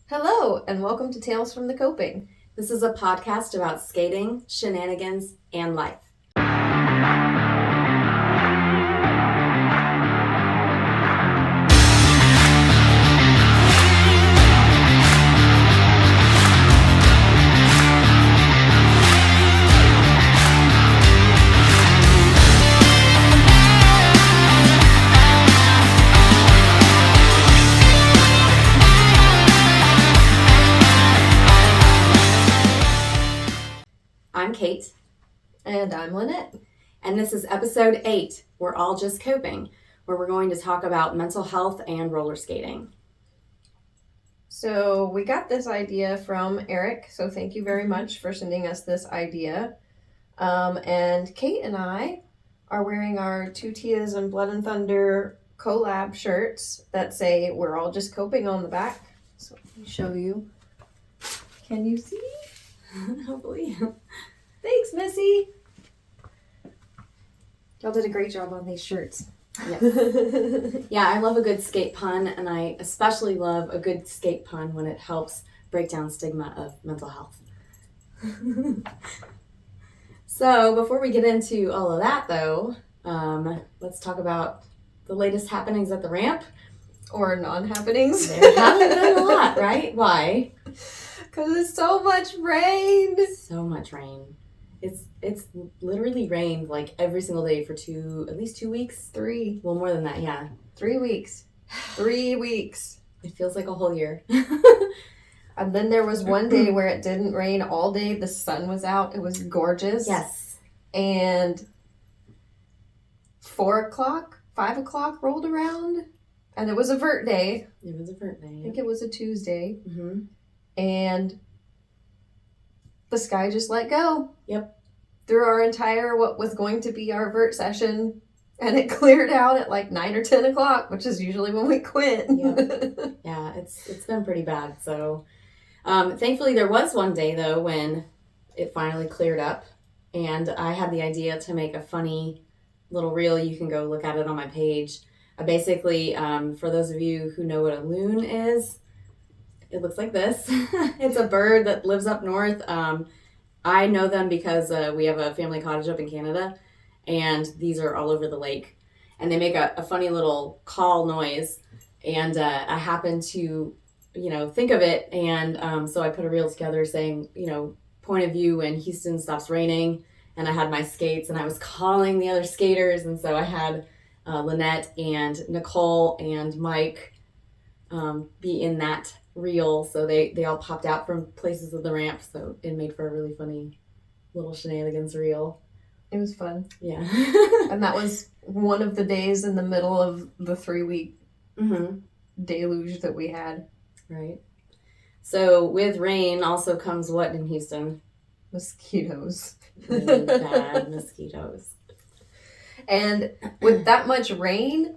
Hello, and welcome to Tales from the Coping. This is a podcast about skating, shenanigans, and life. I'm Kate. And I'm Lynette. And this is episode 8, We're All Just Coping, where we're going to talk about mental health and roller skating. So we got this idea from Eric, so thank you very much for sending us this idea. And Kate and I are wearing our Two Tias and Blood and Thunder collab shirts that say We're All Just Coping on the back. So let me show you. Can you see? Hopefully. Thanks, Missy. Y'all did a great job on these shirts. Yes. Yeah, I love a good skate pun, and I especially love a good skate pun when it helps break down stigma of mental health. So before we get into all of that, though, let's talk about the latest happenings at the ramp. Or non-happenings. There haven't been a lot, right? Why? Because it's so much rain. So much rain. It's literally rained like every single day for at least 2 weeks. 3. Well, more than that, yeah. 3 weeks. 3 weeks. It feels like a whole year. And then there was one day where it didn't rain all day. The sun was out. It was gorgeous. Yes. And 4 o'clock, 5 o'clock rolled around. And it was a vert day. It was a vert day. I think it was a Tuesday. Mm-hmm. And the sky just let go. Yep. Through our entire, what was going to be our vert session. And it cleared out at like 9 or 10 o'clock, which is usually when we quit. Yep. Yeah, it's been pretty bad. So thankfully there was one day, though, when it finally cleared up. And I had the idea to make a funny little reel. You can go look at it on my page. Basically, for those of you who know what a loon is, it looks like this. It's a bird that lives up north. I know them because we have a family cottage up in Canada, and these are all over the lake. And they make a funny little call noise, and I happened to, think of it, and so I put a reel together saying, point of view when Houston stops raining, and I had my skates, and I was calling the other skaters, and so I had Lynette and Nicole and Mike be in that reel, so they all popped out from places of the ramp, so it made for a really funny little shenanigans reel. It was fun. Yeah. And that was one of the days in the middle of the 3-week deluge that we had. Right. So with rain also comes what in Houston? Mosquitoes. Really bad mosquitoes. And with that much rain,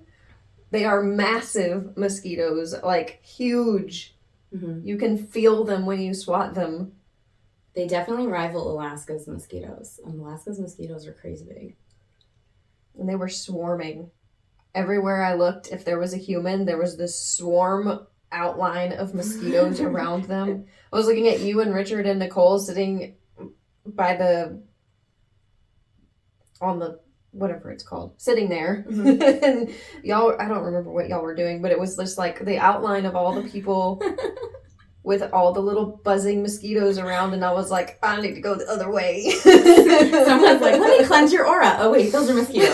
they are massive mosquitoes, like huge. Mm-hmm. You can feel them when you swat them. They definitely rival Alaska's mosquitoes. Alaska's mosquitoes are crazy big. And they were swarming. Everywhere I looked, if there was a human, there was this swarm outline of mosquitoes around them. I was looking at you and Richard and Nicole sitting by on the whatever it's called, sitting there. Mm-hmm. And y'all, I don't remember what y'all were doing, but it was just like the outline of all the people with all the little buzzing mosquitoes around, and I was like, I need to go the other way. Someone's like, let me cleanse your aura. Oh wait, those are mosquitoes.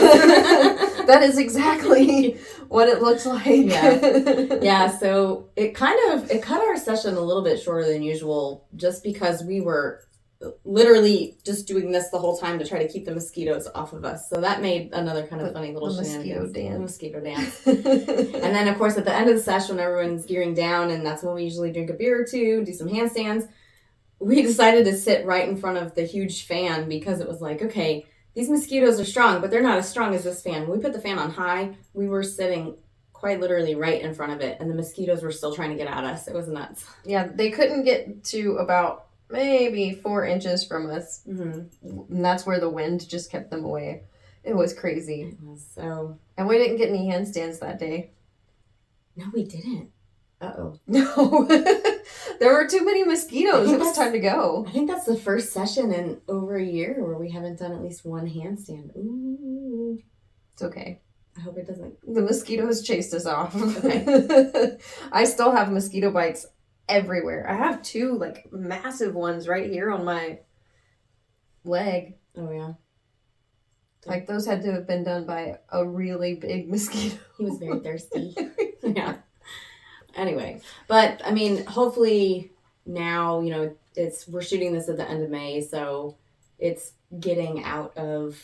That is exactly what it looks like. Yeah, so it cut our session a little bit shorter than usual just because we were literally just doing this the whole time to try to keep the mosquitoes off of us. So that made another kind of funny little shenanigans. The mosquito dance. And then, of course, at the end of the session, when everyone's gearing down, and that's when we usually drink a beer or two, do some handstands, we decided to sit right in front of the huge fan because it was like, okay, these mosquitoes are strong, but they're not as strong as this fan. When we put the fan on high, we were sitting quite literally right in front of it, and the mosquitoes were still trying to get at us. It was nuts. Yeah, they couldn't get to about maybe 4 inches from us. Mm-hmm. And that's where the wind just kept them away. It was crazy. It was so. And we didn't get any handstands that day. No, we didn't. Uh-oh. No. There were too many mosquitoes. I It was time to go. I think that's the first session in over a year where we haven't done at least one handstand. Ooh. It's okay. I hope it doesn't. The mosquitoes chased us off. Okay. I still have mosquito bites everywhere. I have 2 like massive ones right here on my leg. Oh, yeah. Like those had to have been done by a really big mosquito. He was very thirsty. Yeah. Anyway, but I mean, hopefully now, you know, we're shooting this at the end of May, so it's getting out of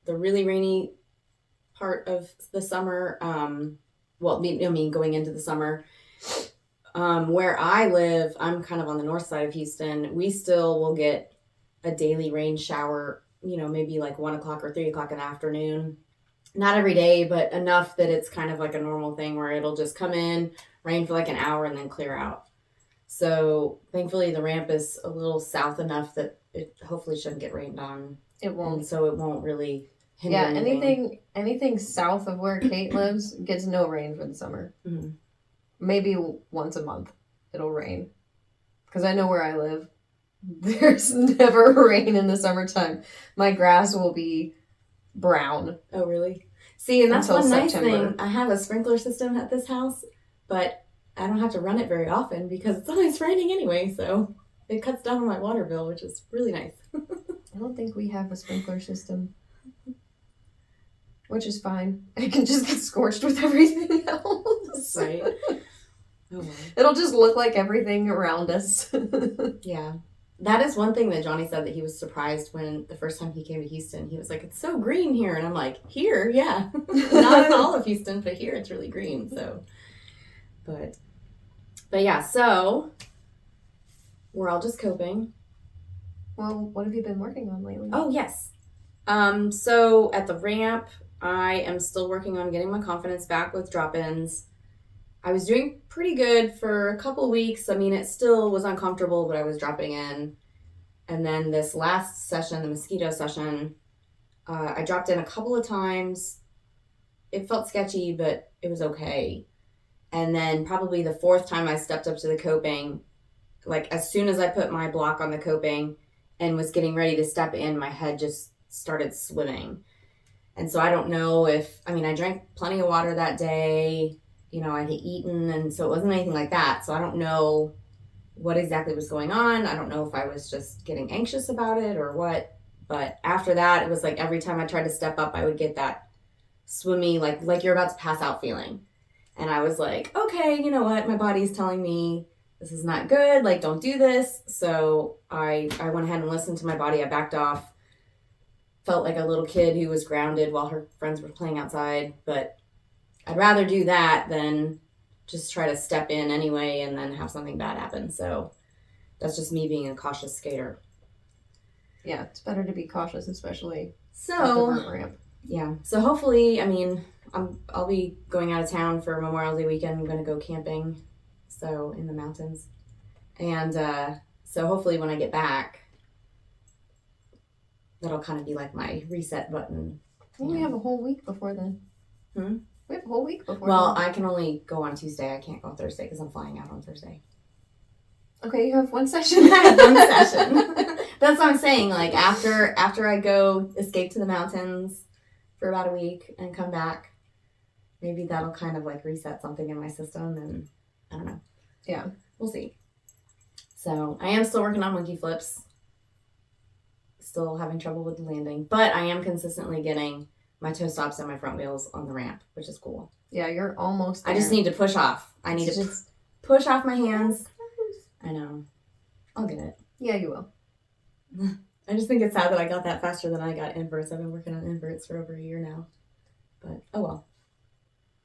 the really rainy part of the summer. Well, I mean, going into the summer. Where I live, I'm kind of on the north side of Houston. We still will get a daily rain shower, you know, maybe like 1 o'clock or 3 o'clock in the afternoon. Not every day, but enough that it's kind of like a normal thing where it'll just come in, rain for like an hour, and then clear out. So thankfully the ramp is a little south enough that it hopefully shouldn't get rained on. It won't. And so it won't really hinder anything. Anything south of where Kate lives gets no rain for the summer. Mm-hmm. Maybe once a month it'll rain. Because I know where I live. There's never rain in the summertime. My grass will be brown. Oh, really? See, and that's Until one nice September. thing. I have a sprinkler system at this house, but I don't have to run it very often because it's always raining anyway, so it cuts down on my water bill, which is really nice. I don't think we have a sprinkler system. Which is fine. It can just get scorched with everything else. Right. Oh, well. It'll just look like everything around us. Yeah. That is one thing that Johnny said that he was surprised when the first time he came to Houston. He was like, it's so green here. And I'm like, here? Yeah. Not in all of Houston, but here it's really green. So, but yeah, so we're all just coping. Well, what have you been working on lately? Oh, yes. So at the ramp, I am still working on getting my confidence back with drop-ins. I was doing pretty good for a couple weeks. I mean, it still was uncomfortable, but I was dropping in. And then this last session, the mosquito session, I dropped in a couple of times. It felt sketchy, but it was okay. And then probably the 4th time I stepped up to the coping, like as soon as I put my block on the coping and was getting ready to step in, my head just started swimming. And so I don't know I drank plenty of water that day. You know, I had eaten, and so it wasn't anything like that. So I don't know what exactly was going on. I don't know if I was just getting anxious about it or what. But after that, it was like every time I tried to step up, I would get that swimmy, like you're about to pass out feeling. And I was like, okay, you know what? My body's telling me this is not good. Like, don't do this. So I went ahead and listened to my body. I backed off. Felt like a little kid who was grounded while her friends were playing outside. But I'd rather do that than just try to step in anyway and then have something bad happen. So that's just me being a cautious skater. Yeah, it's better to be cautious, especially at the So front ramp. yeah. So hopefully, I mean, I'll be going out of town for Memorial Day weekend. I'm going to go camping, so in the mountains. And so hopefully when I get back, that'll kind of be like my reset button. Well, we have a whole week before then. We have a whole week before Well, then. I can only go on Tuesday. I can't go on Thursday because I'm flying out on Thursday. Okay, you have one session. I have one session. That's what I'm saying. Like after I go escape to the mountains for about a week and come back, maybe that'll kind of like reset something in my system, and I don't know. Yeah. We'll see. So I am still working on monkey flips. Still having trouble with the landing, but I am consistently getting my toe stops and my front wheels on the ramp, which is cool. Yeah, you're almost there. I just need to push off. I need to just push off my hands. I know. I'll get it. Yeah, you will. I just think it's sad that I got that faster than I got inverts. I've been working on inverts for over a year now. But, oh well.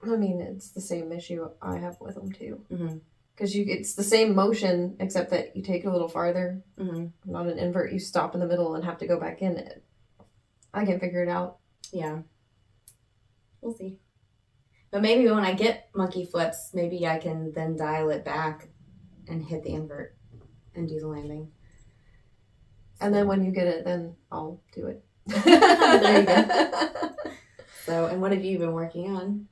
I mean, it's the same issue I have with them too. Mm-hmm. Because it's the same motion, except that you take it a little farther. Mm-hmm. Not an invert, you stop in the middle and have to go back in it. I can figure it out. Yeah. We'll see. But maybe when I get monkey flips, maybe I can then dial it back and hit the invert and do the landing. And then when you get it, then I'll do it. There you go. So, and what have you been working on?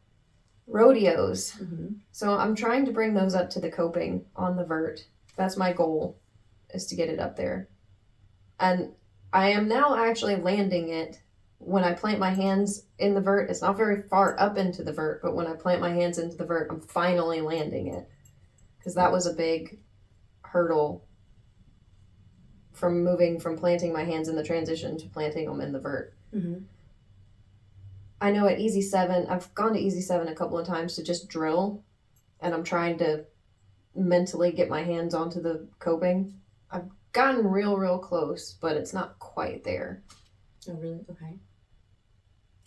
rodeos. Mm-hmm. So I'm trying to bring those up to the coping on the vert. That's my goal, is to get it up there. And I am now actually landing it. When I plant my hands in the vert, it's not very far up into the vert, but when I plant my hands into the vert, I'm finally landing it. Because that was a big hurdle from moving from planting my hands in the transition to planting them in the vert. Mm-hmm. I know at Easy 7, I've gone to Easy 7 a couple of times to just drill, and I'm trying to mentally get my hands onto the coping. I've gotten real close, but it's not quite there. Oh, really? Okay.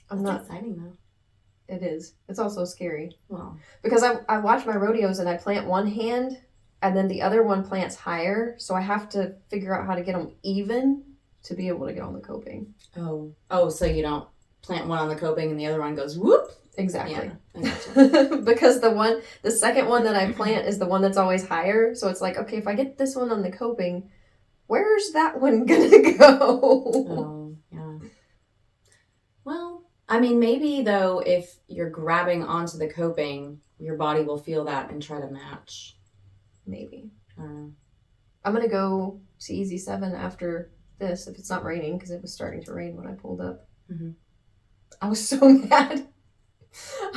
I'm That's not. exciting, though. It is. It's also scary. Wow. Because I watch my rodeos and I plant one hand, and then the other one plants higher, so I have to figure out how to get them even to be able to get on the coping. Oh, so you don't plant one on the coping and the other one goes whoop? Exactly. Yeah, I gotcha. Because the second one that I plant is the one that's always higher, so it's like, okay, if I get this one on the coping, where's that one gonna go? Oh, yeah. Well, I mean, maybe though, if you're grabbing onto the coping, your body will feel that and try to match. Maybe. Uh, I'm gonna go to Easy 7 after this, if it's not raining, because it was starting to rain when I pulled up. mm-hmm. I was so mad.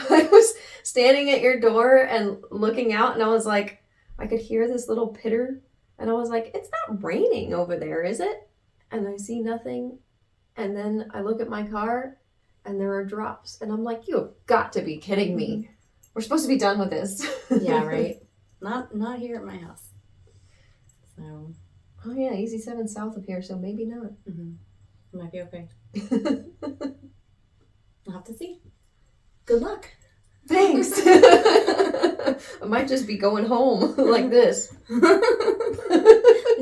I was standing at your door and looking out, and I was like, I could hear this little pitter, and I was like, it's not raining over there, is it? And I see nothing, and then I look at my car, and there are drops, and I'm like, you have got to be kidding me. Mm-hmm. We're supposed to be done with this. Yeah, right. Not here at my house. So. Oh yeah, Easy 7 south of here, so maybe not. Mm-hmm. It might be okay. We'll have to see. Good luck. Thanks. I might just be going home like this. Like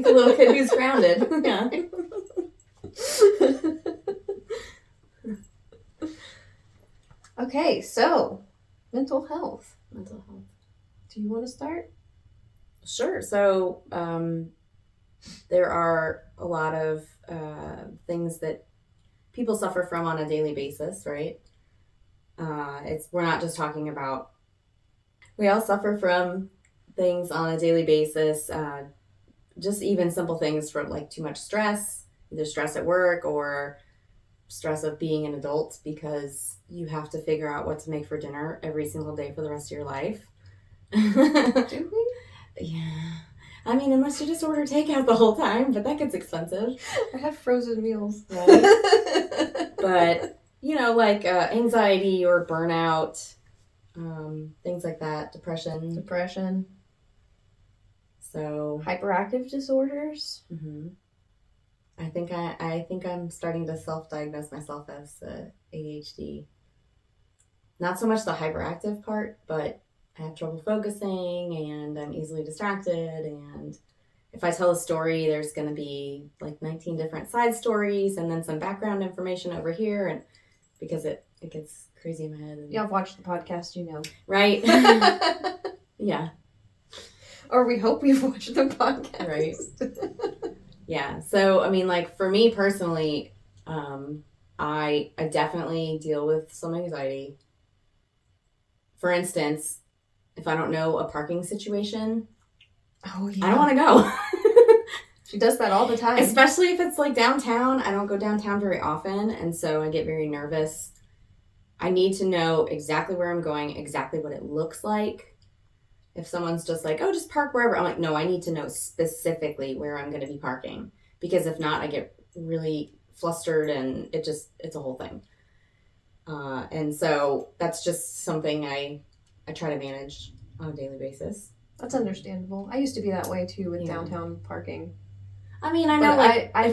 a little kid who's grounded. Yeah. Okay, so mental health. Mental health. Do you want to start? Sure. So there are a lot of things that people suffer from on a daily basis, right? We're not just talking about. We all suffer from things on a daily basis. Just even simple things from like too much stress, either stress at work or stress of being an adult because you have to figure out what to make for dinner every single day for the rest of your life. Do we? Yeah. I mean, unless you just order takeout the whole time, but that gets expensive. I have frozen meals. Right? But, like anxiety or burnout, things like that, depression. So Hyperactive disorders. mm-hmm. I think I'm starting to self-diagnose myself as ADHD. Not so much the hyperactive part, but I have trouble focusing and I'm easily distracted. And if I tell a story, there's going to be like 19 different side stories and then some background information over here. And because it gets crazy in my head. And, Yeah, I've watched the podcast, you know. Right? Yeah. Or we hope you've watched the podcast. Right. Yeah. So, I mean, like for me personally, I definitely deal with some anxiety. For instance, if I don't know a parking situation, Oh, yeah. I don't want to go. She does that all the time. Especially if it's like downtown. I don't go downtown very often, and so I get very nervous. I need to know exactly where I'm going, exactly what it looks like. If someone's just like, oh, just park wherever, I'm like, no, I need to know specifically where I'm going to be parking. Because if not, I get really flustered and it's a whole thing. And so that's just something I try to manage on a daily basis. That's understandable. I used to be that way too with downtown parking. I mean, I know, but I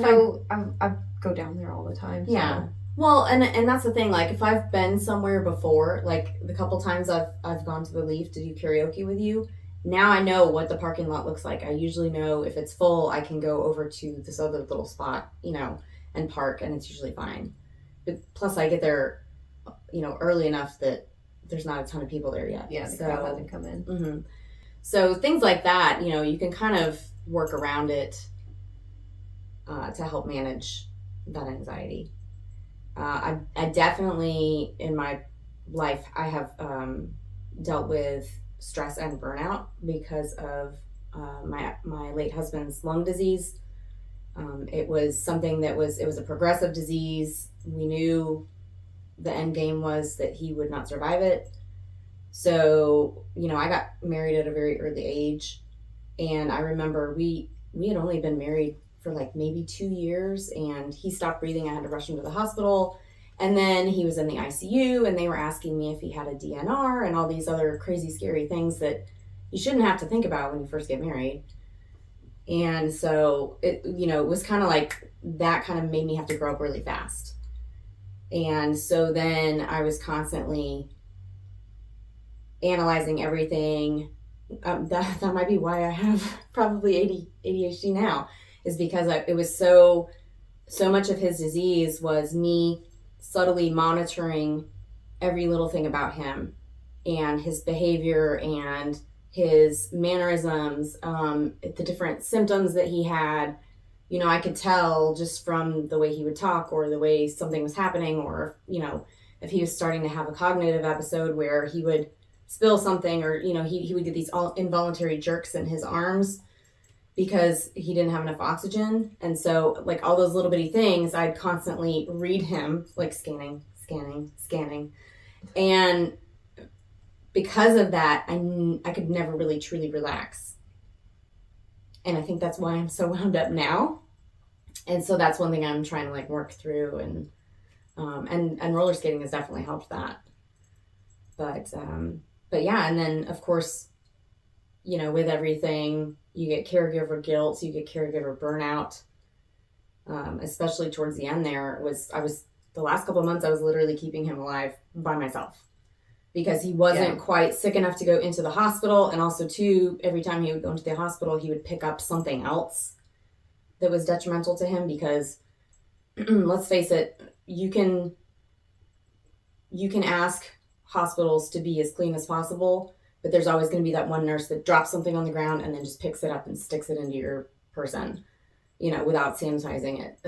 go down there all the time. Yeah. So. Well, and that's the thing. Like, if I've been somewhere before, like the couple times I've gone to the Leaf to do karaoke with you, now I know what the parking lot looks like. I usually know if it's full, I can go over to this other little spot, and park, and it's usually fine. But plus, I get there, early enough that there's not a ton of people there yet. Yeah, the crowd hasn't come in. Mm-hmm. So things like that, you can kind of work around it to help manage that anxiety. I definitely, in my life, I have dealt with stress and burnout because of my late husband's lung disease. It was something it was a progressive disease. We knew the end game was that he would not survive it. So, I got married at a very early age, and I remember we had only been married for like maybe 2 years, and he stopped breathing. I had to rush him to the hospital, and then he was in the ICU, and they were asking me if he had a DNR and all these other crazy, scary things that you shouldn't have to think about when you first get married. And so it was kind of like that kind of made me have to grow up really fast. And so then I was constantly analyzing everything. That might be why I have probably ADHD now, is because it was so much of his disease was me subtly monitoring every little thing about him and his behavior and his mannerisms, the different symptoms that he had. I could tell just from the way he would talk or the way something was happening, or, if he was starting to have a cognitive episode where he would spill something, or, he would get these all involuntary jerks in his arms because he didn't have enough oxygen. And so, like, all those little bitty things, I'd constantly read him, like scanning. And because of that, I could never really truly relax. And I think that's why I'm so wound up now. And so that's one thing I'm trying to like work through, and roller skating has definitely helped that. But yeah, and then of course, with everything, you get caregiver guilt, you get caregiver burnout. Especially towards the end there, I was the last couple of months I was literally keeping him alive by myself because he wasn't quite sick enough to go into the hospital. And also too, every time he would go into the hospital, he would pick up something else that was detrimental to him because let's face it, you can ask hospitals to be as clean as possible, but there's always going to be that one nurse that drops something on the ground and then just picks it up and sticks it into your person, without sanitizing it.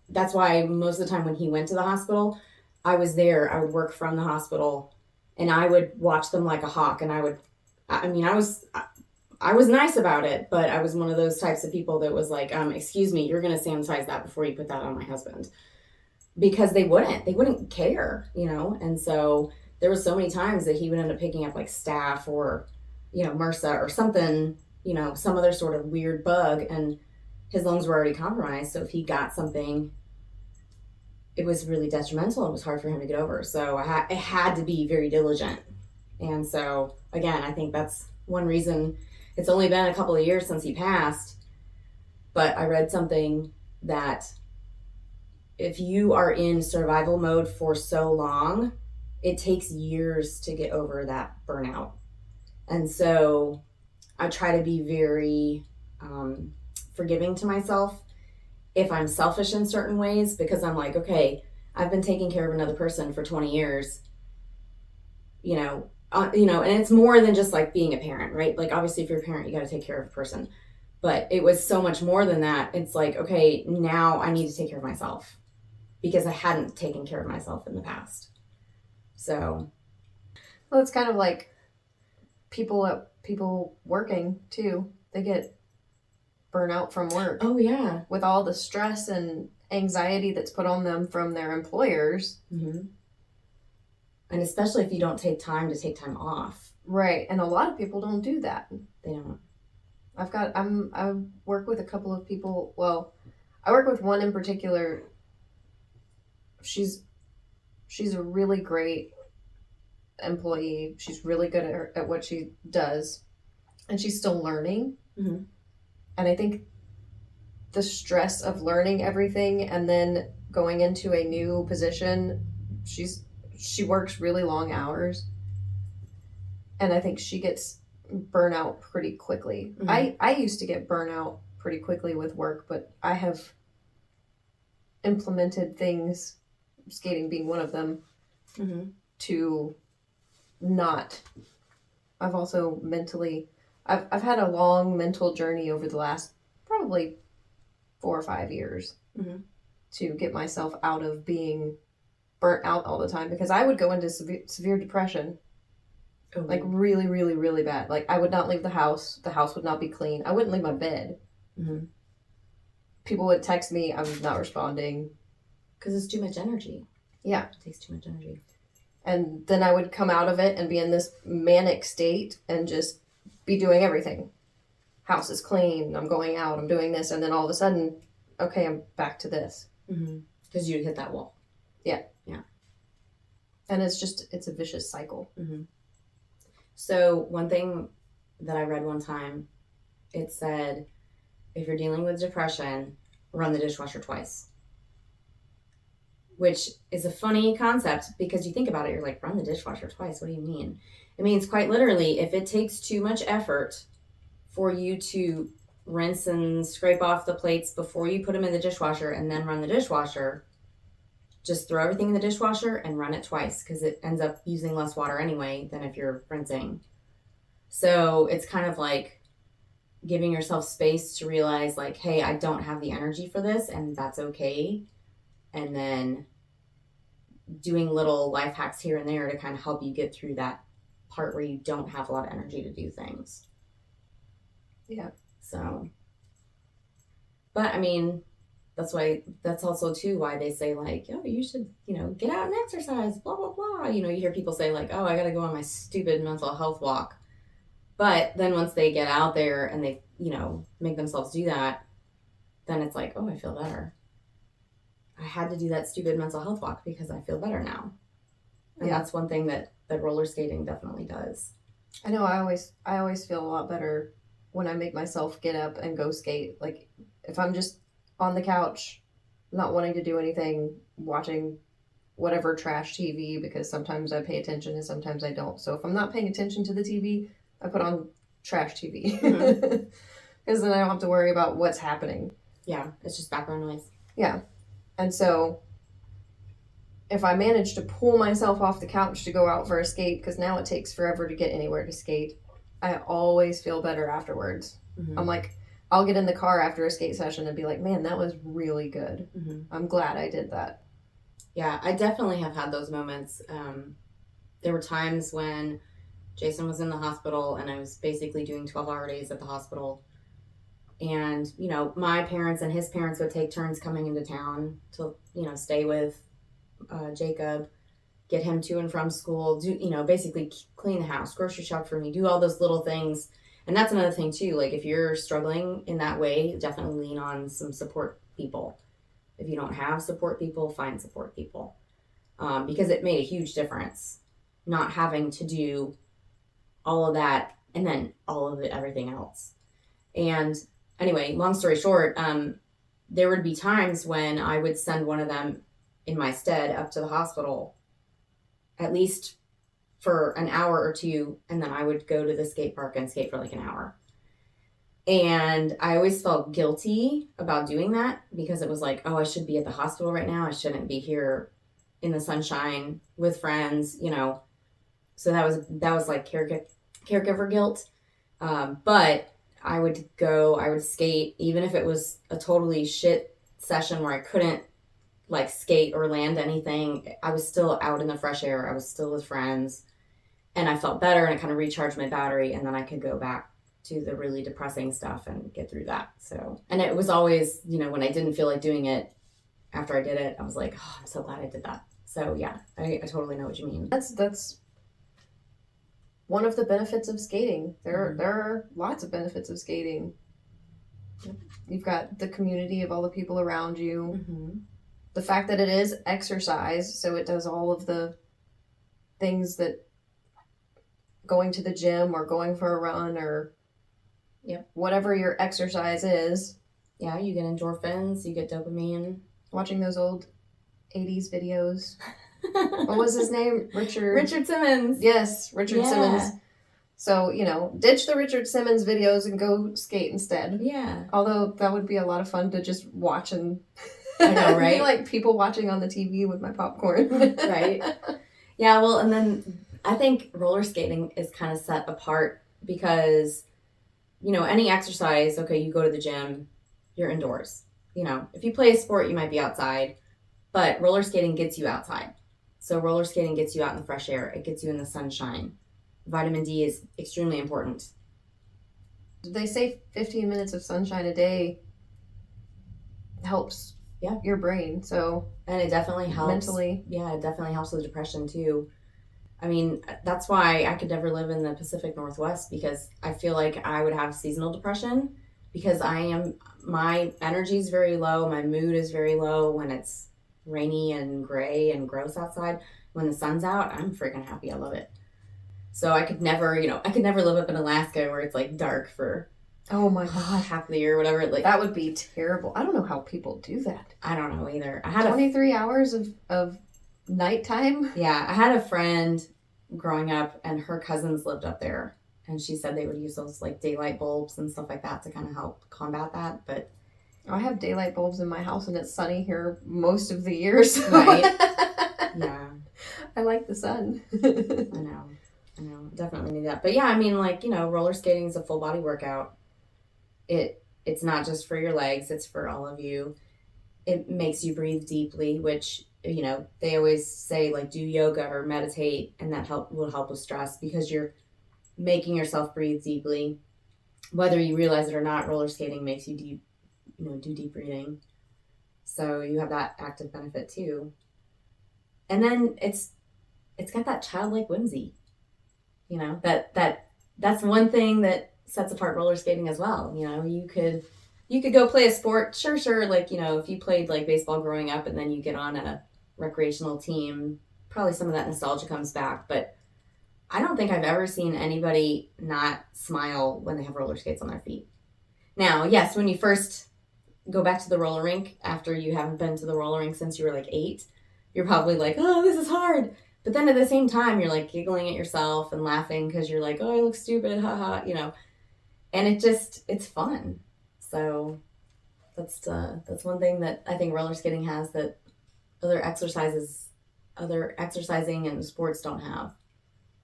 That's why most of the time when he went to the hospital, I was there. I would work from the hospital and I would watch them like a hawk. And I was nice about it, but I was one of those types of people that was like, excuse me, you're going to sanitize that before you put that on my husband, because they wouldn't care, And so there were so many times that he would end up picking up like staph or, MRSA or something, some other sort of weird bug, and his lungs were already compromised. So if he got something, it was really detrimental. It was hard for him to get over. So I had to be very diligent. And so again, I think that's one reason. It's only been a couple of years since he passed, but I read something that if you are in survival mode for so long, it takes years to get over that burnout. And so I try to be very forgiving to myself if I'm selfish in certain ways, because I'm like, okay, I've been taking care of another person for 20 years, and it's more than just like being a parent, right? Like obviously if you're a parent, you got to take care of a person, but it was so much more than that. It's like, okay, now I need to take care of myself because I hadn't taken care of myself in the past. So, well, it's kind of like people working too. They get burnout from work. Oh yeah, with all the stress and anxiety that's put on them from their employers. Mm-hmm. And especially if you don't take time to take time off. Right, and a lot of people don't do that. They don't. I work with a couple of people. Well, I work with one in particular. She's a really great employee. She's really good at what she does, and she's still learning. Mm-hmm. And I think the stress of learning everything and then going into a new position, she works really long hours, and I think she gets burnout pretty quickly. Mm-hmm. I used to get burnout pretty quickly with work, but I have implemented things, skating being one of them, mm-hmm. to not. I've also I've had a long mental journey over the last probably 4 or 5 years, mm-hmm. to get myself out of being burnt out all the time, because I would go into severe depression. Oh. Like really, really, really bad. Like I would not leave the house. The house would not be clean. I wouldn't leave my bed. Mm-hmm. People would text me. I was not responding. Because it's too much energy. Yeah. It takes too much energy. And then I would come out of it and be in this manic state and just be doing everything. House is clean. I'm going out. I'm doing this. And then all of a sudden, okay, I'm back to this. Because you'd hit that wall. Yeah. Yeah. And it's a vicious cycle. Mm-hmm. So one thing that I read one time, it said, if you're dealing with depression, run the dishwasher twice. Which is a funny concept because you think about it, you're like, run the dishwasher twice. What do you mean? It means quite literally, if it takes too much effort for you to rinse and scrape off the plates before you put them in the dishwasher and then run the dishwasher, just throw everything in the dishwasher and run it twice because it ends up using less water anyway than if you're rinsing. So it's kind of like giving yourself space to realize like, hey, I don't have the energy for this and that's okay. And then doing little life hacks here and there to kind of help you get through that part where you don't have a lot of energy to do things. Yeah. So, but I mean, that's also too why they say like, oh, you should, get out and exercise, blah, blah, blah. You hear people say like, oh, I got to go on my stupid mental health walk. But then once they get out there and they, make themselves do that, then it's like, oh, I feel better. I had to do that stupid mental health walk because I feel better now. And that's one thing that roller skating definitely does. I know I always feel a lot better when I make myself get up and go skate. Like if I'm just on the couch, not wanting to do anything, watching whatever trash TV, because sometimes I pay attention and sometimes I don't. So if I'm not paying attention to the TV, I put on trash TV. Because then I don't have to worry about what's happening. Yeah, it's just background noise. Yeah. And so if I manage to pull myself off the couch to go out for a skate, because now it takes forever to get anywhere to skate, I always feel better afterwards. Mm-hmm. I'm like, I'll get in the car after a skate session and be like, man, that was really good. Mm-hmm. I'm glad I did that. Yeah, I definitely have had those moments. There were times when Jason was in the hospital and I was basically doing 12-hour days at the hospital. And, my parents and his parents would take turns coming into town to, stay with Jacob, get him to and from school, basically clean the house, grocery shop for me, do all those little things. And that's another thing too. Like if you're struggling in that way, definitely lean on some support people. If you don't have support people, find support people. Because it made a huge difference not having to do all of that and then all of everything else. And anyway, long story short, there would be times when I would send one of them in my stead up to the hospital, at least for an hour or two, and then I would go to the skate park and skate for like an hour. And I always felt guilty about doing that because it was like, oh, I should be at the hospital right now. I shouldn't be here in the sunshine with friends, So that was like caregiver guilt. But I would skate, even if it was a totally shit session where I couldn't like skate or land anything. I was still out in the fresh air. I was still with friends and I felt better and it kind of recharged my battery. And then I could go back to the really depressing stuff and get through that. So, and it was always, when I didn't feel like doing it after I did it, I was like, oh, I'm so glad I did that. So yeah, I totally know what you mean. That's one of the benefits of skating. There are lots of benefits of skating. You've got the community of all the people around you. Mm-hmm. The fact that it is exercise, so it does all of the things that going to the gym or going for a run or whatever your exercise is. Yeah, you get endorphins, you get dopamine. Watching those old 80s videos. What was his name? Richard Simmons. Yes, Richard Simmons. So, ditch the Richard Simmons videos and go skate instead. Yeah. Although that would be a lot of fun to just watch and I know, right? be like people watching on the TV with my popcorn. Right. Yeah, well, and then I think roller skating is kind of set apart because, any exercise, okay, you go to the gym, you're indoors. If you play a sport, you might be outside, but roller skating gets you outside. So roller skating gets you out in the fresh air. It gets you in the sunshine. vitamin D is extremely important. They say 15 minutes of sunshine a day helps your brain. So, and it definitely helps mentally. Yeah, it definitely helps with depression too. I mean, that's why I could never live in the Pacific Northwest, because I feel like I would have seasonal depression, because my energy is very low, my mood is very low when it's rainy and gray and gross outside. When the sun's out, I'm freaking happy. I love it. So I could never live up in Alaska where it's like dark for oh my god, half the year or whatever. Like, that would be terrible. I don't know how people do that. I don't know either. I had 23 hours of nighttime. Yeah, I had a friend growing up, and her cousins lived up there, and she said they would use those like daylight bulbs and stuff like that to kind of help combat that. But I have daylight bulbs in my house, and it's sunny here most of the year. So. Right. Yeah. I like the sun. I know. Definitely need that. But yeah, I mean, like, roller skating is a full body workout. It's not just for your legs, it's for all of you. It makes you breathe deeply, which, they always say, like, do yoga or meditate, and that will help with stress, because you're making yourself breathe deeply. Whether you realize it or not, roller skating makes you do deep breathing. So you have that active benefit too. And then it's got that childlike whimsy. That's one thing that sets apart roller skating as well. You could go play a sport, sure, like, if you played like baseball growing up and then you get on a recreational team, probably some of that nostalgia comes back. But I don't think I've ever seen anybody not smile when they have roller skates on their feet. Now, yes, when you first go back to the roller rink after you haven't been to the roller rink since you were like 8, you're probably like, oh, this is hard. But then at the same time, you're like giggling at yourself and laughing because you're like, oh, I look stupid, haha, And it's fun. So that's one thing that I think roller skating has that other exercising and sports don't have.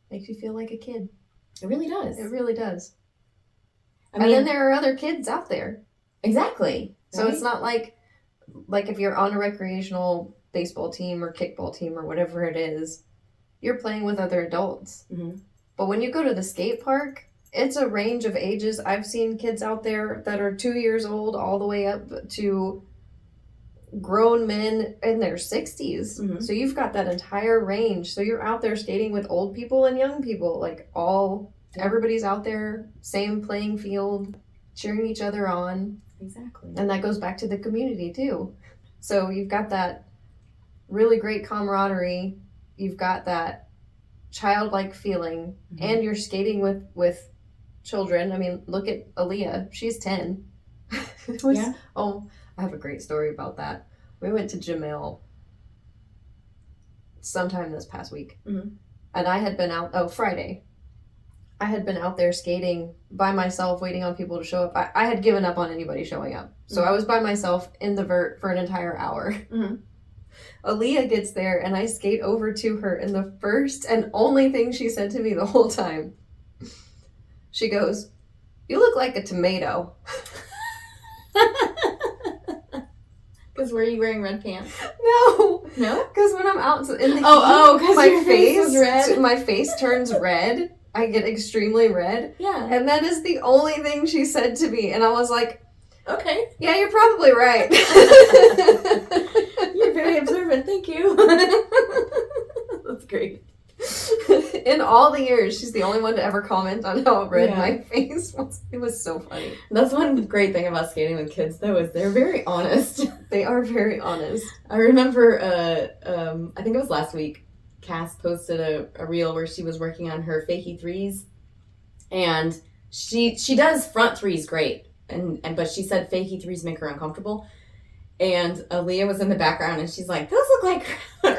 Makes you feel like a kid. It really does. It really does. And then there are other kids out there. Exactly. So It's not like if you're on a recreational baseball team or kickball team or whatever it is, you're playing with other adults. Mm-hmm. But when you go to the skate park, it's a range of ages. I've seen kids out there that are 2 years old all the way up to grown men in their 60s. Mm-hmm. So you've got that entire range. So you're out there skating with old people and young people, everybody's out there, same playing field, cheering each other on. Exactly. And that goes back to the community too. So you've got that really great camaraderie. You've got that childlike feeling, mm-hmm. and you're skating with children. I mean, look at Aaliyah. She's 10. Yeah. Oh, I have a great story about that. We went to Jamil sometime this past week. Mm-hmm. And I had been out, Friday. I had been out there skating by myself, waiting on people to show up. I had given up on anybody showing up. So mm-hmm. I was by myself in the vert for an entire hour. Mm-hmm. Aaliyah gets there, and I skate over to her, and the first and only thing she said to me the whole time, she goes, "You look like a tomato." Because were you wearing red pants? No. Because when I'm out in the heat, because my face was red. My face turns red. I get extremely red. Yeah. And that is the only thing she said to me, and I was like, okay. Yeah, you're probably right. You're very observant. Thank you. That's great. In all the years, she's the only one to ever comment on how red my face was. It was so funny. That's one great thing about skating with kids, though, is they're very honest. They are very honest. I remember, I think it was last week, Cass posted a reel where she was working on her fakie threes, and she does front threes great, but she said fakie threes make her uncomfortable. And Aaliyah was in the background, and she's like, "Those look like,"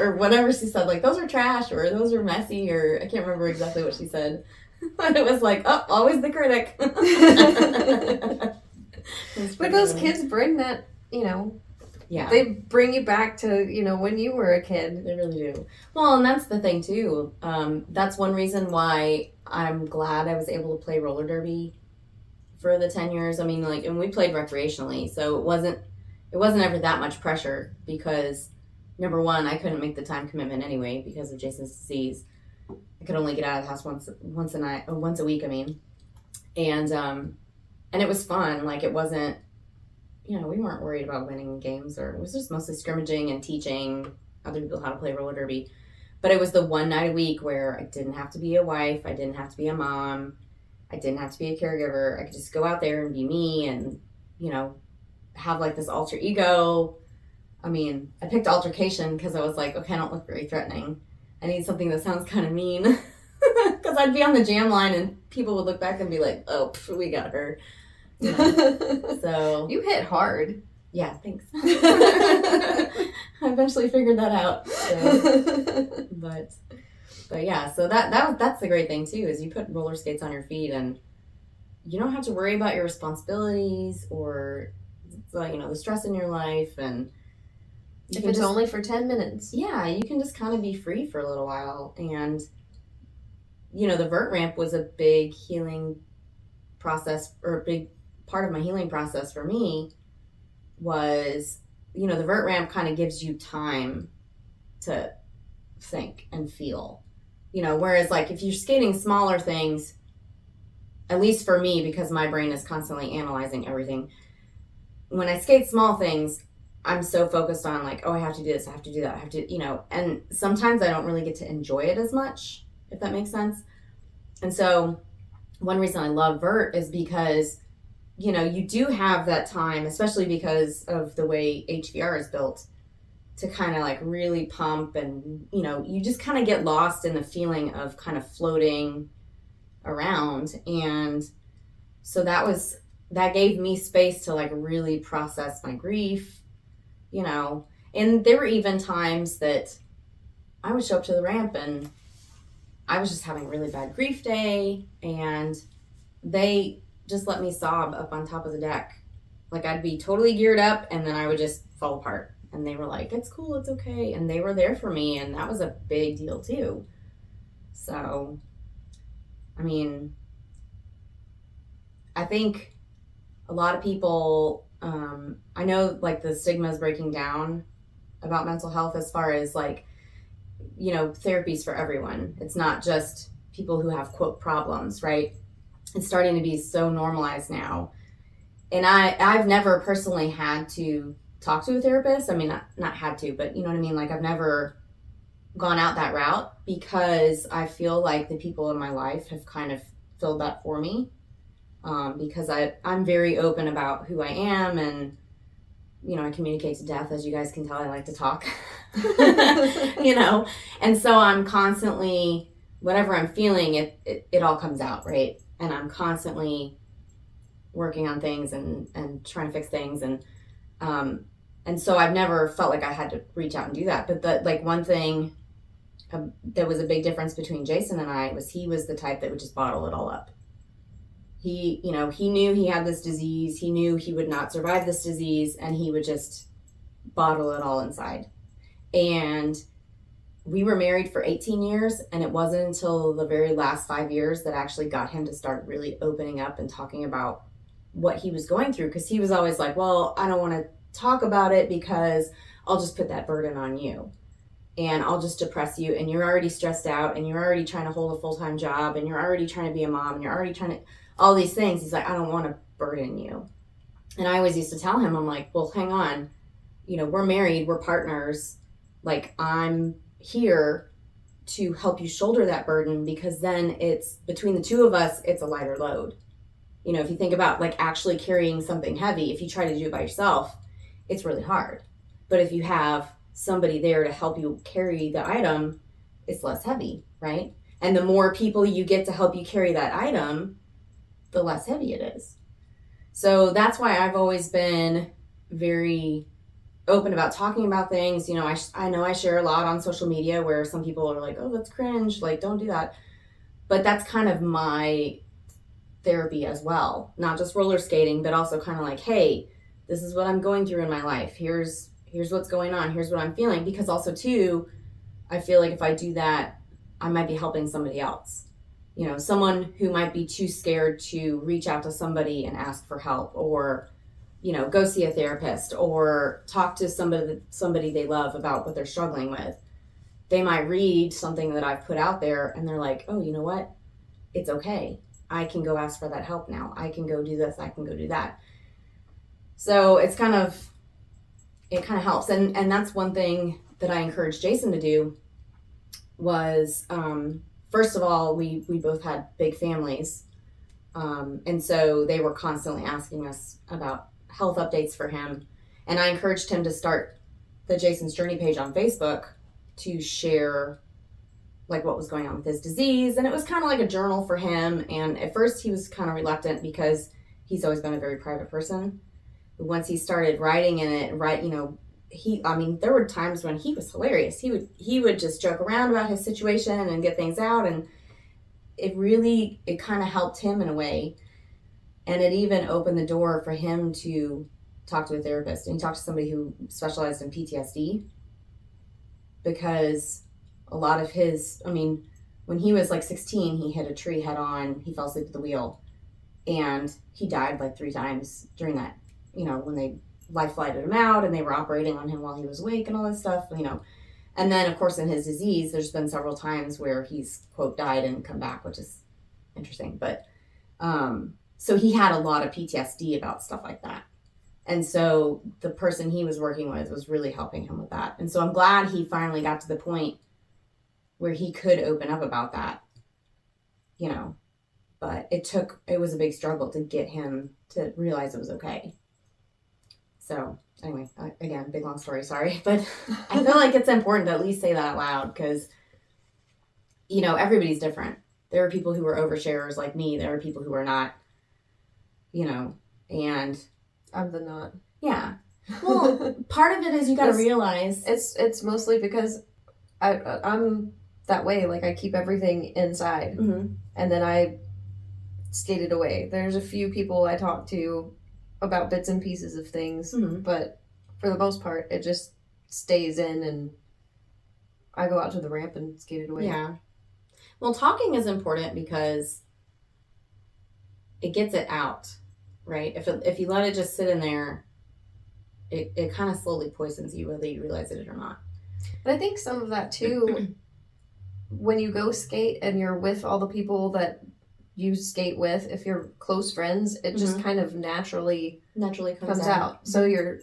or whatever she said, like, "Those are trash," or "Those are messy," or I can't remember exactly what she said. But it was like, oh, always the critic. But those kids bring that, yeah. They bring you back to, when you were a kid. They really do. Well, and that's the thing, too. That's one reason why I'm glad I was able to play roller derby for the 10 years. I mean, and we played recreationally, so it wasn't ever that much pressure because, number one, I couldn't make the time commitment anyway because of Jason's disease. I could only get out of the house once a week. I mean, and it was fun. Like, it wasn't, we weren't worried about winning games, or it was just mostly scrimmaging and teaching other people how to play roller derby. But it was the one night a week where I didn't have to be a wife, I didn't have to be a mom, I didn't have to be a caregiver. I could just go out there and be me and, have like this alter ego. I mean, I picked altercation because I was like, okay, I don't look very threatening. I need something that sounds kind of mean. Because I'd be on the jam line and people would look back and be like, oh, we got her. So you hit hard. Yeah, thanks. I eventually figured that out. So. But yeah, so that's the great thing too, is you put roller skates on your feet and you don't have to worry about your responsibilities or the stress in your life, and if it's only for 10 minutes. Yeah, you can just kind of be free for a little while. And the vert ramp was a big healing process, or a big part of my healing process for me was, the vert ramp kind of gives you time to think and feel, whereas like if you're skating smaller things, at least for me, because my brain is constantly analyzing everything, when I skate small things, I'm so focused on like, oh, I have to do this, I have to do that, I have to, and sometimes I don't really get to enjoy it as much, if that makes sense. And so one reason I love vert is because you do have that time, especially because of the way HVR is built, to kind of like really pump, and you just kind of get lost in the feeling of kind of floating around. And so that gave me space to like really process my grief, and there were even times that I would show up to the ramp and I was just having a really bad grief day, and they just let me sob up on top of the deck. Like, I'd be totally geared up and then I would just fall apart, and they were like, it's cool, it's okay, and they were there for me, and that was a big deal too. So I mean, I think a lot of people, I know like the stigma is breaking down about mental health, as far as like, therapies for everyone. It's not just people who have quote problems, right? It's starting to be so normalized now. And I've never personally had to talk to a therapist. I mean, not had to, but you know what I mean? Like, I've never gone out that route, because I feel like the people in my life have kind of filled that for me. Because I'm very open about who I am, and I communicate to death, as you guys can tell. I like to talk. And so I'm constantly, whatever I'm feeling, it all comes out, right? And I'm constantly working on things and trying to fix things, and so I've never felt like I had to reach out and do that. But one thing that was a big difference between Jason and I was he was the type that would just bottle it all up. He knew he had this disease. He knew he would not survive this disease, and he would just bottle it all inside. And we were married for 18 years, and it wasn't until the very last 5 years that actually got him to start really opening up and talking about what he was going through, because he was always like, well, I don't want to talk about it because I'll just put that burden on you, and I'll just depress you, and you're already stressed out, and you're already trying to hold a full-time job, and you're already trying to be a mom, and you're already trying to all these things. He's like, I don't want to burden you. And I always used to tell him, I'm like, well, hang on, we're married, we're partners, like, I'm here to help you shoulder that burden, because then it's between the two of us, it's a lighter load. If you think about like actually carrying something heavy, if you try to do it by yourself, it's really hard. But if you have somebody there to help you carry the item, it's less heavy, right? And the more people you get to help you carry that item, the less heavy it is. So that's why I've always been very open about talking about things. I know I share a lot on social media where some people are like, oh, that's cringe, like, don't do that. But that's kind of my therapy as well. Not just roller skating, but also kind of like, hey, this is what I'm going through in my life. Here's what's going on. Here's what I'm feeling. Because also too, I feel like if I do that, I might be helping somebody else. Someone who might be too scared to reach out to somebody and ask for help, or, go see a therapist, or talk to somebody they love about what they're struggling with. they might read something that I've put out there and they're like, oh, you know what? It's okay. I can go ask for that help now. I can go do this. I can go do that. So it kind of helps. And that's one thing that I encouraged Jason to do was, first of all, we both had big families. And so they were constantly asking us about health updates for him. And I encouraged him to start the Jason's Journey page on Facebook to share like what was going on with his disease. And it was kind of like a journal for him. And at first he was kind of reluctant because he's always been a very private person. But once he started writing in it, there were times when he was hilarious. He would just joke around about his situation and get things out. And it kind of helped him in a way. And it even opened the door for him to talk to a therapist. And he talked to somebody who specialized in PTSD, because a lot of when he was like 16, he hit a tree head on. He fell asleep at the wheel and he died like 3 times during that, when they life flighted him out and they were operating on him while he was awake and all this stuff, And then, of course, in his disease, there's been several times where he's, quote, died and come back, which is interesting. But so he had a lot of PTSD about stuff like that. And so the person he was working with was really helping him with that. And so I'm glad he finally got to the point where he could open up about that, But it was a big struggle to get him to realize it was okay. So anyway, again, big long story, sorry. But I feel like it's important to at least say that out loud because, everybody's different. There are people who are oversharers like me. There are people who are not, and I'm the not. Yeah. Well, part of it is you got to realize. It's mostly because I'm that way. Like, I keep everything inside. Mm-hmm. And then I skate it away. There's a few people I talk to about bits and pieces of things, mm-hmm. but for the most part, it just stays in and I go out to the ramp and skate it away. Yeah. Well, talking is important because it gets it out. Right? If you let it just sit in there, it kind of slowly poisons you, whether you realize it or not. But I think some of that too, when you go skate and you're with all the people that you skate with, if you're close friends, it just kind of naturally comes out. So you're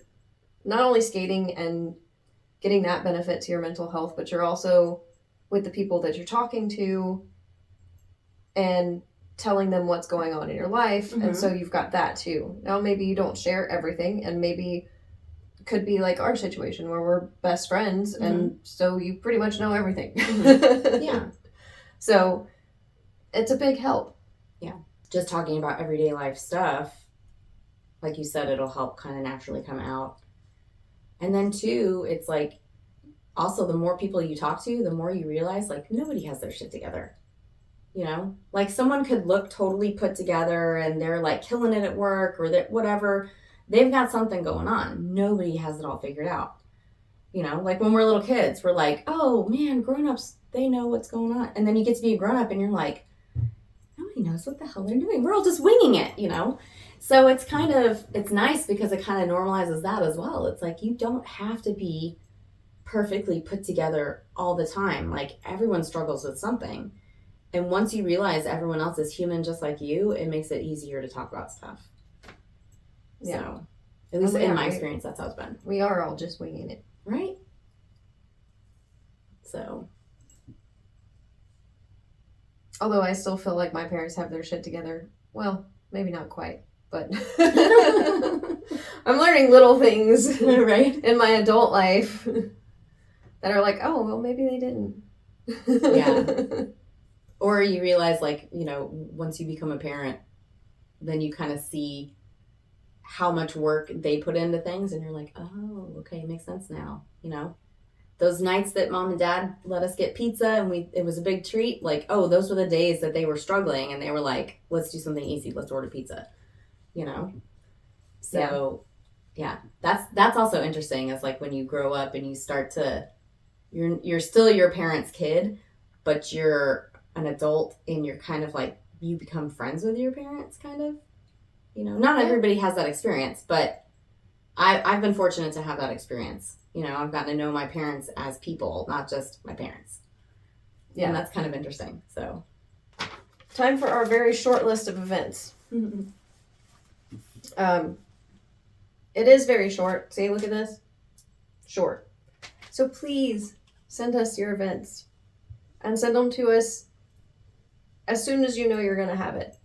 not only skating and getting that benefit to your mental health, but you're also with the people that you're talking to and telling them what's going on in your life. And so you've got that too. Now maybe you don't share everything, and maybe it could be like our situation where we're best friends and so you pretty much know everything. Yeah. So it's a big help. Yeah. Just talking about everyday life stuff, like you said, it'll help kind of naturally come out. And then too, it's like also the more people you talk to, the more you realize like nobody has their shit together. Like someone could look totally put together and they're like killing it at work or that whatever. They've got something going on. Nobody has it all figured out. Like when we're little kids, we're like, oh man, grown-ups, they know what's going on. And then you get to be a grown-up and you're like, nobody knows what the hell they're doing. We're all just winging it, So it's nice because it kind of normalizes that as well. It's like you don't have to be perfectly put together all the time. Like everyone struggles with something. And once you realize everyone else is human just like you, it makes it easier to talk about stuff. Yeah. So, at least in my experience, that's how it's been. We are all just winging it. Right? So. Although I still feel like my parents have their shit together. Well, maybe not quite, but I'm learning little things right in my adult life that are like, oh, well, maybe they didn't. Yeah. Or you realize, like, once you become a parent, then you kind of see how much work they put into things, and you're like, oh, okay, it makes sense now, Those nights that mom and dad let us get pizza and it was a big treat, like, oh, those were the days that they were struggling, and they were like, let's do something easy, let's order pizza, So, yeah, that's also interesting, is like when you grow up and you start to, you're still your parents' kid, but you're an adult and you're kind of like, you become friends with your parents, kind of, not everybody has that experience, but I've been fortunate to have that experience. I've gotten to know my parents as people, not just my parents. Yeah. And that's kind of interesting. So, time for our very short list of events. It is very short. See, look at this. Short. So please send us your events and send them to us as soon as you know you're going to have it.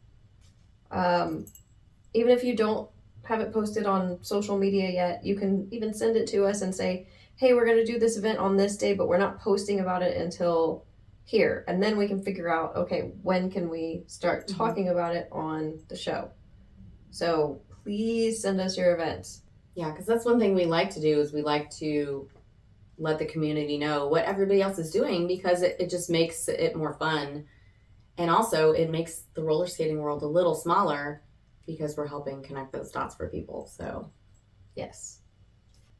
Even if you don't have it posted on social media yet, you can even send it to us and say, hey, we're going to do this event on this day, but we're not posting about it until here. And then we can figure out, okay, when can we start talking about it on the show? So please send us your events. Yeah, because that's one thing we like to do is we like to let the community know what everybody else is doing, because it just makes it more fun. And also it makes the roller skating world a little smaller because we're helping connect those dots for people. So yes.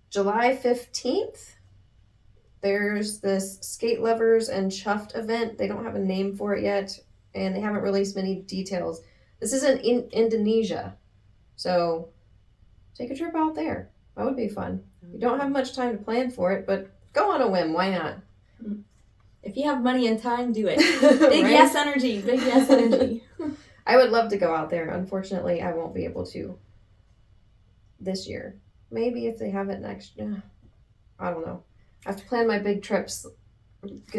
July 15th, there's this Skate Lovers and Chuffed event. They don't have a name for it yet, and they haven't released many details. This is in Indonesia, so take a trip out there. That would be fun. You don't have much time to plan for it, but go on a whim. Why not? If you have money and time, do it. Big right? Yes energy. Big yes energy. I would love to go out there. Unfortunately, I won't be able to this year. Maybe if they have it next year. I don't know. I have to plan my big trips.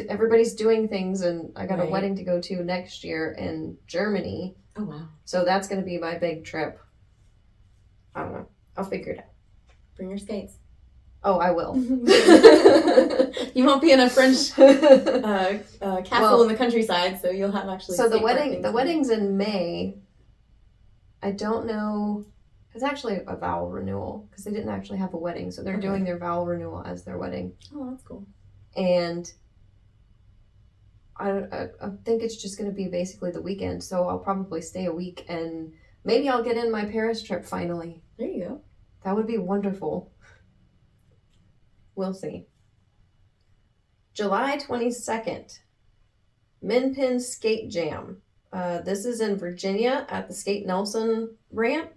Everybody's doing things, and I got a wedding to go to next year in Germany. Oh, wow. So that's going to be my big trip. I don't know. I'll figure it out. Bring your skates. Oh, I will. You won't be in a French castle in the countryside, so you'll have actually. So the wedding's in May. I don't know. It's actually a vow renewal because they didn't actually have a wedding, so they're doing their vow renewal as their wedding. Oh, that's cool. And I think it's just going to be basically the weekend, so I'll probably stay a week, and maybe I'll get in my Paris trip finally. There you go. That would be wonderful. We'll see. July 22nd, Minpin Skate Jam. This is in Virginia at the Skate Nelson ramp.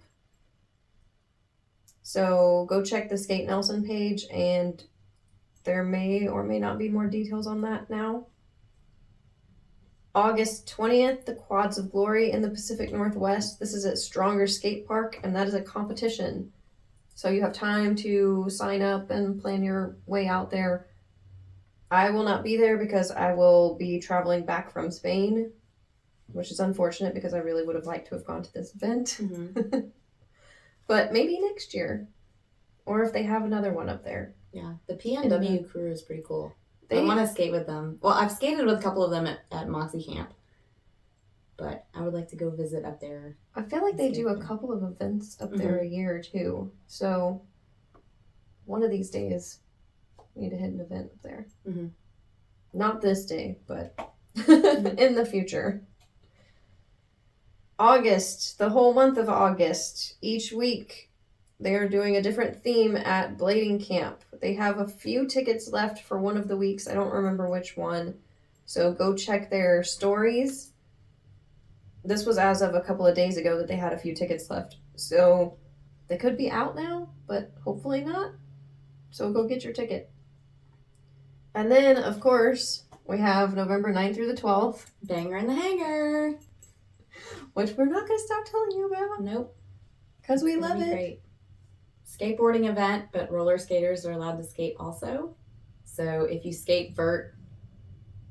So go check the Skate Nelson page, and there may or may not be more details on that now. August 20th, the Quads of Glory in the Pacific Northwest. This is at Stronger Skate Park, and that is a competition. So you have time to sign up and plan your way out there. I will not be there because I will be traveling back from Spain, which is unfortunate because I really would have liked to have gone to this event. Mm-hmm. But maybe next year, or if they have another one up there. Yeah, the PNW crew is pretty cool. I want to skate with them. Well, I've skated with a couple of them at Moxie Camp, but I would like to go visit up there. I feel like they do a couple of events up there a year too. So one of these days, we need to hit an event up there. Mm-hmm. Not this day, but in the future. August, the whole month of August, each week they are doing a different theme at Blading Camp. They have a few tickets left for one of the weeks. I don't remember which one. So go check their stories. This was as of a couple of days ago that they had a few tickets left. So they could be out now, but hopefully not. So go get your ticket. And then, of course, we have November 9th through the 12th. Banger in the Hangar. Which we're not going to stop telling you about. Nope. Because we love it. Great. Skateboarding event, but roller skaters are allowed to skate also. So if you skate vert,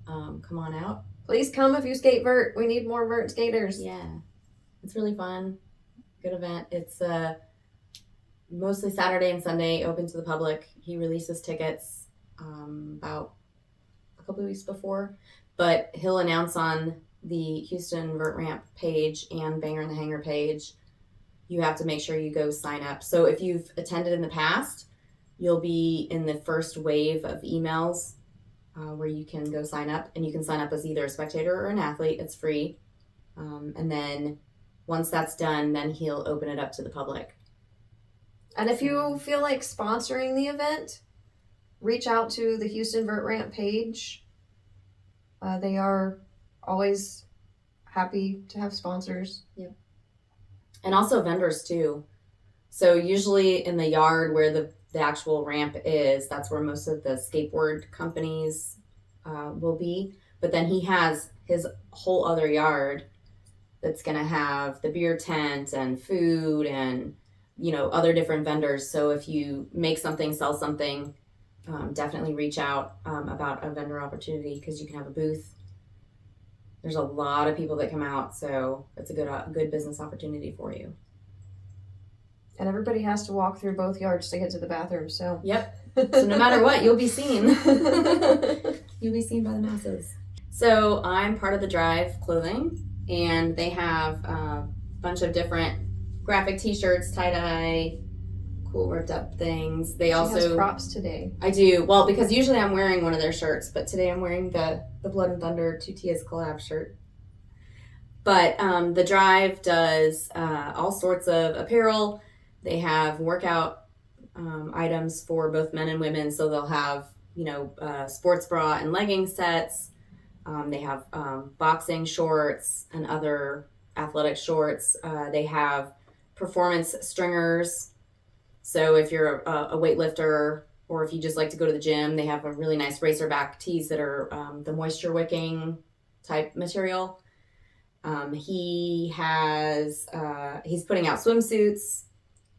come on out. Please come if you skate vert. We need more vert skaters. Yeah. It's really fun. Good event. It's mostly Saturday and Sunday, open to the public. He releases tickets about a couple of weeks before, but he'll announce on the Houston Vert Ramp page and Banger in the Hangar page. You have to make sure you go sign up. So if you've attended in the past, you'll be in the first wave of emails where you can go sign up, and you can sign up as either a spectator or an athlete. It's free. And then once that's done, then he'll open it up to the public. And if you feel like sponsoring the event, reach out to the Houston Vert Ramp page. They are always happy to have sponsors. Yep. And also vendors too. So usually in the yard where the the actual ramp is, that's where most of the skateboard companies will be. But then he has his whole other yard that's going to have the beer tent and food and, other different vendors. So if you make something, sell something, definitely reach out about a vendor opportunity, because you can have a booth. There's a lot of people that come out, so it's a good business opportunity for you. And everybody has to walk through both yards to get to the bathroom, so. Yep. So no matter what, you'll be seen. You'll be seen by the masses. So I'm part of the Drive Clothing, and they have a bunch of different graphic t-shirts, tie-dye, cool ripped up things. She has props today. I do. Well, because usually I'm wearing one of their shirts, but today I'm wearing the Blood and Thunder 2 Tias collab shirt. But the Drive does all sorts of apparel. They have workout items for both men and women. So they'll have, sports bra and legging sets. They have boxing shorts and other athletic shorts. They have performance stringers. So if you're a weightlifter, or if you just like to go to the gym, they have a really nice racerback tees that are the moisture wicking type material. He's putting out swimsuits.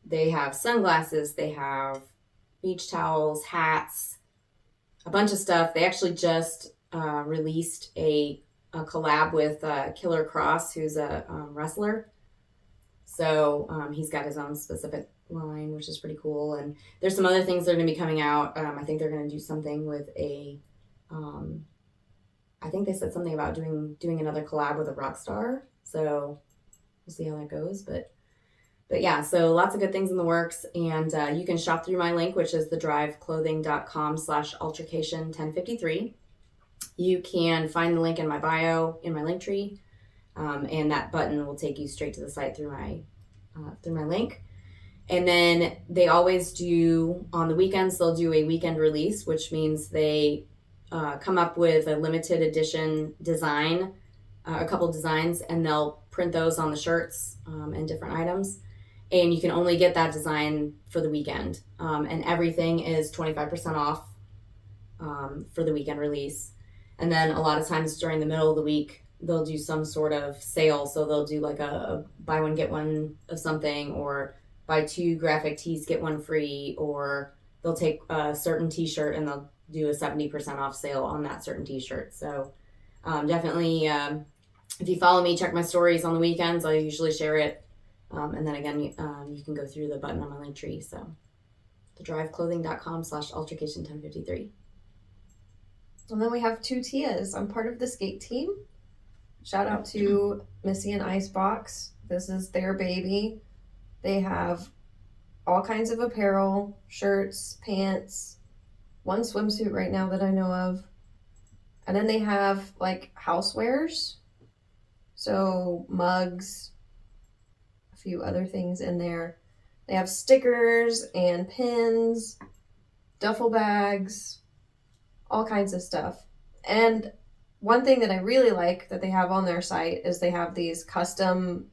They have sunglasses. They have beach towels, hats, a bunch of stuff. They actually just released a collab with Killer Cross, who's a wrestler. So he's got his own specific line, which is pretty cool. And there's some other things that are going to be coming out. I think they're going to do something with I think they said something about doing another collab with a rock star. So we'll see how that goes. But yeah, so lots of good things in the works. And you can shop through my link, which is thedriveclothing.com/altercation1053. You can find the link in my bio, in my link tree. And that button will take you straight to the site through my link. And then they always do, on the weekends, they'll do a weekend release, which means they come up with a limited edition design, a couple designs, and they'll print those on the shirts and different items. And you can only get that design for the weekend. And everything is 25% off for the weekend release. And then a lot of times during the middle of the week, they'll do some sort of sale. So they'll do like a buy one, get one of something, or buy 2 graphic tees, get one free, or they'll take a certain t-shirt and they'll do a 70% off sale on that certain t-shirt. So definitely, if you follow me, check my stories on the weekends. I usually share it. And then again, you can go through the button on my link tree. So thedriveclothing.com/altercation1053. And then we have 2 Tias. I'm part of the skate team. Shout out to Missy and Icebox. This is their baby. They have all kinds of apparel, shirts, pants, one swimsuit right now that I know of. And then they have like housewares. So mugs, a few other things in there. They have stickers and pins, duffel bags, all kinds of stuff. And one thing that I really like that they have on their site is they have these custom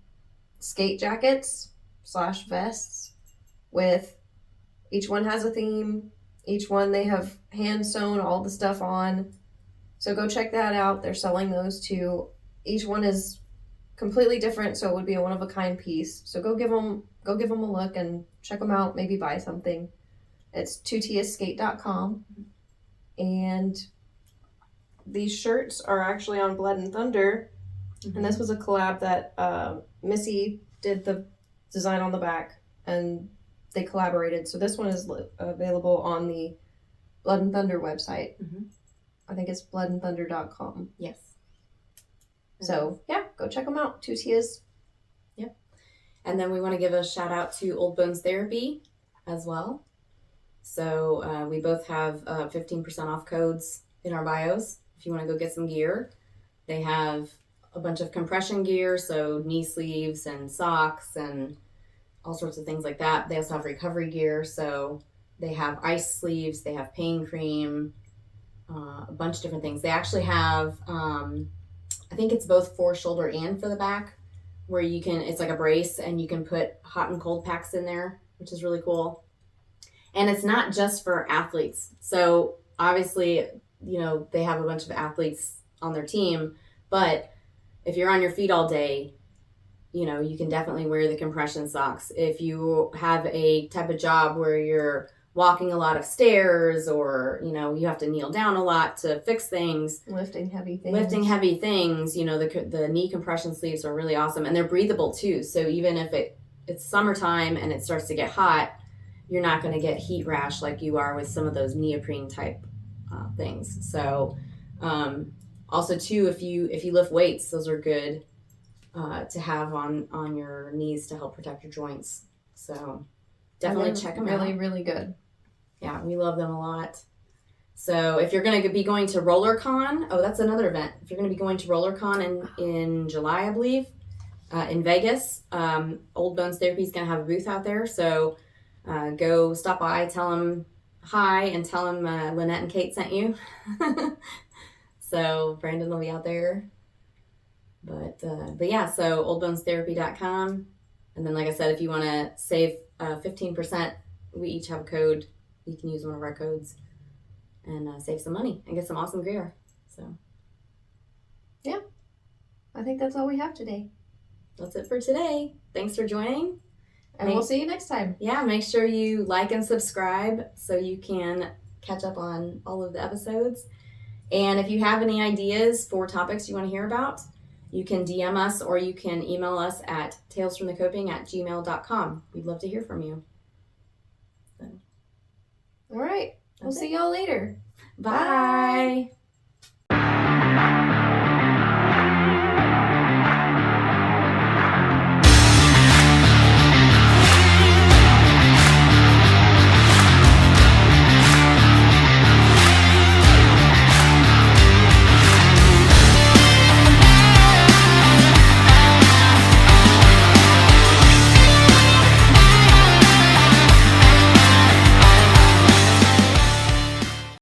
skate jackets / vests with, each one has a theme. Each one they have hand sewn all the stuff on. So go check that out. They're selling those too. Each one is completely different, so it would be a one-of-a-kind piece. So go give them a look and check them out. Maybe buy something. It's 2tiaskate.com. And these shirts are actually on Blood and Thunder. And this was a collab that Missy did the design on the back, and they collaborated. So this one is available on the Blood and Thunder website. I think it's bloodandthunder.com. Yes. So yeah, go check them out. 2 Tias. Yep. And then we want to give a shout out to Old Bones Therapy as well. So we both have 15% off codes in our bios if you want to go get some gear. They have a bunch of compression gear, so knee sleeves and socks and all sorts of things like that. They also have recovery gear, so they have ice sleeves, they have pain cream, a bunch of different things. They actually have, I think it's both for shoulder and for the back, where it's like a brace and you can put hot and cold packs in there, which is really cool. And it's not just for athletes. So obviously, they have a bunch of athletes on their team, but if you're on your feet all day, you can definitely wear the compression socks. If you have a type of job where you're walking a lot of stairs, or you have to kneel down a lot to fix things, lifting heavy things, the knee compression sleeves are really awesome, and they're breathable too. So even if it's summertime and it starts to get hot, you're not going to get heat rash like you are with some of those neoprene type things. So also too, if you lift weights, those are good to have on your knees to help protect your joints. So definitely check them out. Really, really good. Yeah, we love them a lot. So if you're going to be going to RollerCon, that's another event. If you're going to be going to RollerCon in July, I believe, in Vegas, Old Bones Therapy is going to have a booth out there. So go stop by, tell them hi, and tell them Lynette and Kate sent you. So Brandon will be out there. But yeah, so oldbonestherapy.com. And then, like I said, if you want to save 15%, we each have a code. You can use one of our codes and save some money and get some awesome gear. So, yeah, I think that's all we have today. That's it for today. Thanks for joining. And we'll see you next time. Yeah, make sure you like and subscribe so you can catch up on all of the episodes. And if you have any ideas for topics you want to hear about, you can DM us or you can email us at talesfromthecoping@gmail.com. We'd love to hear from you. So. All right. We'll see y'all later. Bye.